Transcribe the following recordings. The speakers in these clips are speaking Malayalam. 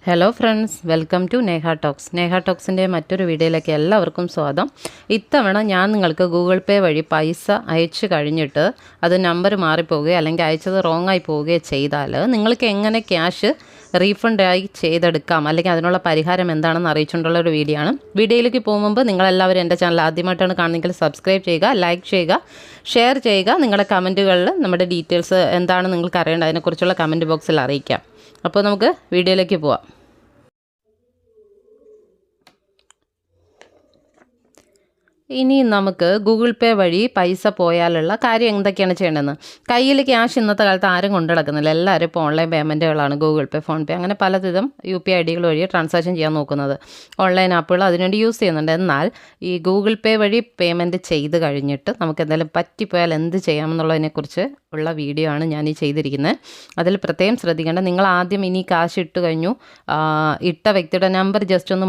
Hello friends, welcome to Neha talks. Neha ടോക്സിൻ്റെ മറ്റൊരു വീഡിയോയിലേക്ക് എല്ലാവർക്കും സ്വാഗതം. ഇത്തവണ ഞാൻ നിങ്ങൾക്ക് ഗൂഗിൾ പേ വഴി പൈസ അയച്ചു കഴിഞ്ഞിട്ട് അത് നമ്പർ മാറിപ്പോവുകയോ അല്ലെങ്കിൽ അയച്ചത് റോങ് ആയി പോവുകയോ ചെയ്താൽ നിങ്ങൾക്ക് എങ്ങനെ ക്യാഷ് റീഫണ്ടായി ചെയ്തെടുക്കാം അല്ലെങ്കിൽ അതിനുള്ള പരിഹാരം എന്താണെന്ന് അറിയിച്ചുകൊണ്ടുള്ള ഒരു വീഡിയോ ആണ്. വീഡിയോയിലേക്ക് പോകുമ്പോൾ നിങ്ങളെല്ലാവരും എൻ്റെ ചാനൽ ആദ്യമായിട്ടാണ് കാണുന്നതെങ്കിൽ സബ്സ്ക്രൈബ് ചെയ്യുക, ലൈക്ക് ചെയ്യുക, ഷെയർ ചെയ്യുക. നിങ്ങളുടെ കമൻറ്റുകളിൽ നമ്മുടെ ഡീറ്റെയിൽസ് എന്താണ് നിങ്ങൾക്ക് അറിയേണ്ടത് അതിനെക്കുറിച്ചുള്ള കമൻറ്റ് ബോക്സിൽ അറിയിക്കാം. അപ്പോൾ നമുക്ക് വീഡിയോയിലേക്ക് പോവാം. ഇനി നമുക്ക് ഗൂഗിൾ പേ വഴി പൈസ പോയാലുള്ള കാര്യം എന്തൊക്കെയാണ് ചെയ്യേണ്ടതെന്ന്. കയ്യിൽ ക്യാഷ് ഇന്നത്തെ കാലത്ത് ആരും കൊണ്ടു നടക്കുന്നില്ല. എല്ലാവരും ഇപ്പോൾ ഓൺലൈൻ പേയ്മെൻറ്റുകളാണ്, ഗൂഗിൾ പേ, ഫോൺ പേ, അങ്ങനെ പലവിധം UPI ID വഴി ട്രാൻസാക്ഷൻ ചെയ്യാൻ നോക്കുന്നത്. ഓൺലൈൻ ആപ്പുകൾ അതിനുവേണ്ടി യൂസ് ചെയ്യുന്നുണ്ട്. എന്നാൽ ഈ ഗൂഗിൾ പേ വഴി പേയ്മെൻറ്റ് ചെയ്ത് കഴിഞ്ഞിട്ട് നമുക്ക് എന്തെങ്കിലും പറ്റിപ്പോയാൽ എന്ത് ചെയ്യാമെന്നുള്ളതിനെക്കുറിച്ച് ഉള്ള വീഡിയോ ആണ് ഞാൻ ഈ ചെയ്തിരിക്കുന്നത്. അതിൽ പ്രത്യേകം ശ്രദ്ധിക്കേണ്ട, നിങ്ങൾ ആദ്യം ഇനി കാശ് ഇട്ട് കഴിഞ്ഞു, ഇട്ട വ്യക്തിയുടെ നമ്പർ ജസ്റ്റ് ഒന്ന്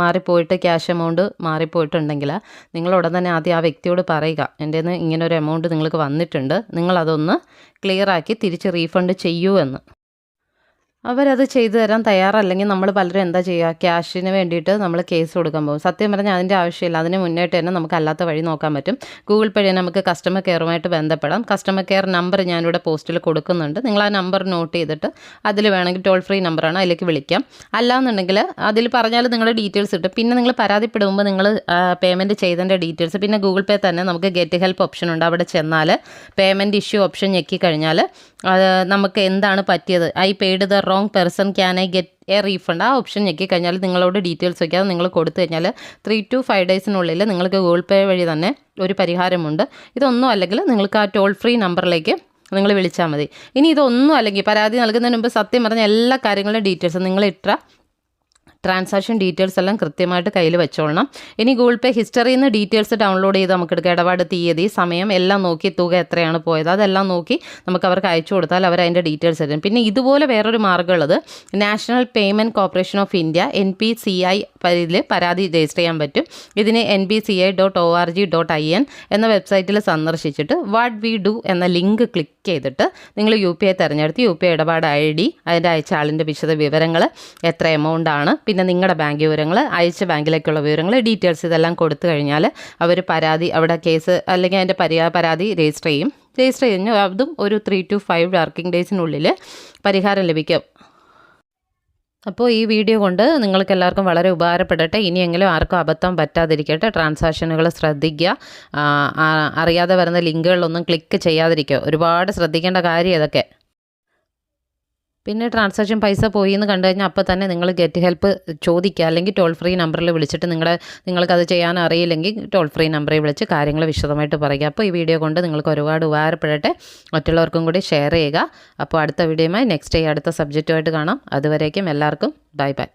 മാറിപ്പോയിട്ട് ക്യാഷ് എമൗണ്ട് മാറിപ്പോയിട്ടുണ്ടെങ്കിൽ നിങ്ങൾ ഉടൻ തന്നെ ആദ്യം ആ വ്യക്തിയോട് പറയുക, എൻ്റെ നിന്ന് ഇങ്ങനൊരു എമൗണ്ട് നിങ്ങൾക്ക് വന്നിട്ടുണ്ട്, നിങ്ങളതൊന്ന് ക്ലിയറാക്കി തിരിച്ച് റീഫണ്ട് ചെയ്യൂ എന്ന്. അവരത് ചെയ്തു തരാൻ തയ്യാറല്ലെങ്കിൽ നമ്മൾ പലരും എന്താ ചെയ്യുക, ക്യാഷിന് വേണ്ടിയിട്ട് നമ്മൾ കേസ് കൊടുക്കാൻ പോകും. സത്യം പറഞ്ഞാൽ അതിൻ്റെ ആവശ്യമില്ല. അതിന് മുന്നേട്ട് തന്നെ നമുക്ക് അല്ലാത്ത വഴി നോക്കാൻ പറ്റും. ഗൂഗിൾ പേ നമുക്ക് കസ്റ്റമർ കെയറുമായിട്ട് ബന്ധപ്പെടാം. കസ്റ്റമർ കെയർ നമ്പർ ഞാനിവിടെ പോസ്റ്റിൽ കൊടുക്കുന്നുണ്ട്. നിങ്ങൾ ആ നമ്പർ നോട്ട് ചെയ്തിട്ട് അതിൽ വേണമെങ്കിൽ ടോൾ ഫ്രീ നമ്പറാണ്, അതിലേക്ക് വിളിക്കാം. അല്ലാന്നുണ്ടെങ്കിൽ അതിൽ പറഞ്ഞാൽ നിങ്ങളുടെ ഡീറ്റെയിൽസ് കിട്ടും. പിന്നെ നിങ്ങൾ പരാതിപ്പെടുമ്പോൾ നിങ്ങൾ പേയ്മെൻറ്റ് ചെയ്തതിൻ്റെ ഡീറ്റെയിൽസ്, പിന്നെ ഗൂഗിൾ പേ തന്നെ നമുക്ക് ഗെറ്റ് ഹെൽപ്പ് ഓപ്ഷൻ ഉണ്ട്. അവിടെ ചെന്നാൽ പേയ്മെൻറ്റ് ഇഷ്യൂ ഓപ്ഷൻ ഞെക്കിക്കഴിഞ്ഞാൽ നമുക്ക് എന്താണ് പറ്റിയത്, I paid the wrong person, can I get A refund, ആ ഓപ്ഷൻ ഞെക്കിക്കഴിഞ്ഞാൽ നിങ്ങളോട് ഡീറ്റെയിൽസ് വയ്ക്കാതെ നിങ്ങൾ കൊടുത്തു കഴിഞ്ഞാൽ 3 to 5 ഡേയ്സിനുള്ളിൽ നിങ്ങൾക്ക് ഗൂഗിൾ പേ വഴി തന്നെ ഒരു പരിഹാരമുണ്ട്. ഇതൊന്നും അല്ലെങ്കിൽ നിങ്ങൾക്ക് ആ ടോൾ ഫ്രീ നമ്പറിലേക്ക് നിങ്ങൾ വിളിച്ചാൽ മതി. ഇനി ഇതൊന്നും അല്ലെങ്കിൽ പരാതി നൽകുന്നതിന് മുമ്പ് സത്യം പറഞ്ഞ എല്ലാ കാര്യങ്ങളുടെയും ഡീറ്റെയിൽസ് നിങ്ങൾ ട്രാൻസാക്ഷൻ ഡീറ്റെയിൽസ് എല്ലാം കൃത്യമായിട്ട് കയ്യിൽ വെച്ചോളണം. ഇനി ഗൂഗിൾ പേ ഹിസ്റ്ററിയിൽ നിന്ന് ഡീറ്റെയിൽസ് ഡൗൺലോഡ് ചെയ്ത് നമുക്ക് എടുക്കാം. ഇടപാട് തീയതി, സമയം എല്ലാം നോക്കി, തുക എത്രയാണ് പോയത് അതെല്ലാം നോക്കി നമുക്ക് അവർക്ക് അയച്ചു കൊടുത്താൽ അവർ അതിൻ്റെ ഡീറ്റെയിൽസ് തരും. പിന്നെ ഇതുപോലെ വേറൊരു മാർഗ്ഗമുള്ളത്, national payment corporation of India NPCI പരാതി രജിസ്റ്റർ ചെയ്യാൻ പറ്റും. ഇതിന് npci.org.in എന്ന വെബ്സൈറ്റിൽ സന്ദർശിച്ചിട്ട് വാട്ട് വി ഡു എന്ന ലിങ്ക് ക്ലിക്ക് ചെയ്തിട്ട് നിങ്ങൾ UPI തിരഞ്ഞെടുത്ത് UPI ഇടപാട് ID, അതിൻ്റെ അയച്ച ആളിൻ്റെ വിശദ വിവരങ്ങൾ, എത്ര എമൗണ്ട് ആണ്, പിന്നെ നിങ്ങളുടെ ബാങ്ക് വിവരങ്ങൾ, അയച്ച ബാങ്കിലേക്കുള്ള വിവരങ്ങൾ, ഡീറ്റെയിൽസ് ഇതെല്ലാം കൊടുത്തു കഴിഞ്ഞാൽ അവർ പരാതി, അവിടെ കേസ് അല്ലെങ്കിൽ അതിൻ്റെ പരാതി രജിസ്റ്റർ ചെയ്യും. രജിസ്റ്റർ കഴിഞ്ഞാൽ അതും ഒരു 3 to 5 വർക്കിംഗ് ഡേയ്സിനുള്ളിൽ പരിഹാരം ലഭിക്കും. അപ്പോൾ ഈ വീഡിയോ കൊണ്ട് നിങ്ങൾക്ക് എല്ലാവർക്കും വളരെ ഉപകാരപ്പെടട്ടെ. ഇനിയെങ്കിലും ആർക്കും അബദ്ധം പറ്റാതിരിക്കട്ടെ. ട്രാൻസാക്ഷനുകൾ ശ്രദ്ധിക്കുക. അറിയാതെ വരുന്ന ലിങ്കുകളിലൊന്നും ക്ലിക്ക് ചെയ്യാതിരിക്കുക. ഒരുപാട് ശ്രദ്ധിക്കേണ്ട കാര്യം ഇതൊക്കെ. പിന്നെ ട്രാൻസാക്ഷൻ പൈസ പോയി എന്ന് കണ്ടു കഴിഞ്ഞാൽ അപ്പോൾ തന്നെ നിങ്ങൾ ഗെറ്റ് ഹെൽപ്പ് ചോദിക്കുക, അല്ലെങ്കിൽ ടോൾ ഫ്രീ നമ്പറിൽ വിളിച്ചിട്ട് നിങ്ങൾക്കത് ചെയ്യാൻ അറിയില്ലെങ്കിൽ ടോൾ ഫ്രീ നമ്പറിൽ വിളിച്ച് കാര്യങ്ങൾ വിശദമായിട്ട് പറയുക. അപ്പോൾ ഈ വീഡിയോ കൊണ്ട് നിങ്ങൾക്ക് ഒരുപാട് ഉപകാരപ്പെടട്ടെ. മറ്റുള്ളവർക്കും കൂടി ഷെയർ ചെയ്യുക. അപ്പോൾ അടുത്ത വീഡിയോയുമായി നെക്സ്റ്റ് അടുത്ത സബ്ജക്റ്റുമായിട്ട് കാണാം. അതുവരേക്കും എല്ലാവർക്കും ബൈ ബൈ.